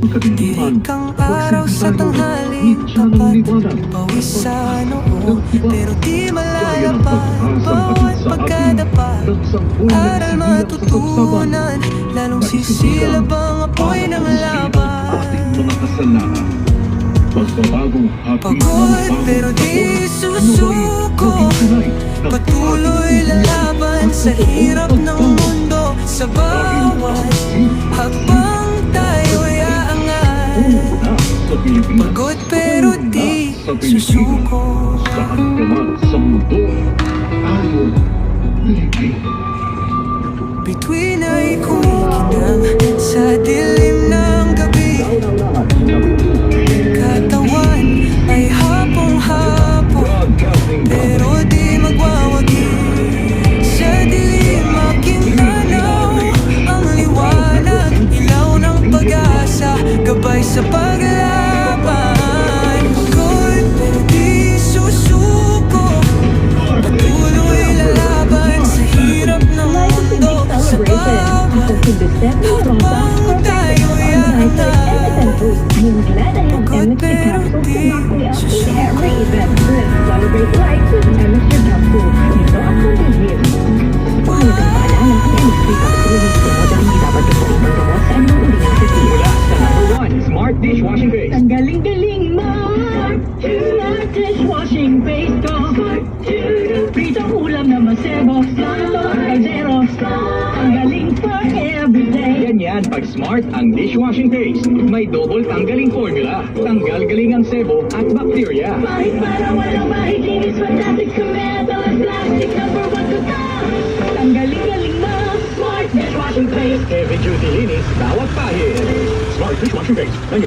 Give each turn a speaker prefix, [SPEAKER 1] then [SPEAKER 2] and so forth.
[SPEAKER 1] Tirik kang araw sa tanghaling tapat, pawis sa noo, pero di malalapad bawat pagkadapa. Aral matutunan, lalong sisilab ang apoy ng laban. Pagod pero di susuko, patuloy lalaban sa hirap ng mundo. Sa bawat hakbang tayo'y aangat. Pagod pero di susuko.
[SPEAKER 2] Saan ka man sa mundo, tayo libre.
[SPEAKER 1] Bituin ay kumikinang sa dilim ng gabi. Katawan ay hapong-hapon, pero di magwawagi. Sa dilim aking tanaw, ang liwanag, ilaw ng pag-asa, gabay sa paglaban. Pagod pero di susuko, patuloy lalaban sa hirap ng mundo. Sa bawat hakbang tayo'y aangat. Pagod pero di susuko.
[SPEAKER 3] Celebrate life with Emerson Health Food. Ito ang convenient. Pangalagang paalala, chemistry capsules. Modang hindi dapat gagawin ng gamot sa anumang uri ng sasiya.
[SPEAKER 4] Mula sa #1 Smart Dishwashing Base.
[SPEAKER 3] Ang galing-galing Smart Dishwashing Base ko. Pritong ulam na masebo. Ang kaldero. Ang galing for everyday.
[SPEAKER 4] Yan pag Smart ang dishwashing paste. May double tanggaling formula. Tanggal galing ang sebo at bacteria.
[SPEAKER 3] Kahit para walang mahiginis, fantastic sa metal at plastic, number one to top. Ang galing-galing na Smart Dishwashing Base.
[SPEAKER 4] Heavy duty linis, bawat pahid. Smart Dishwashing Base.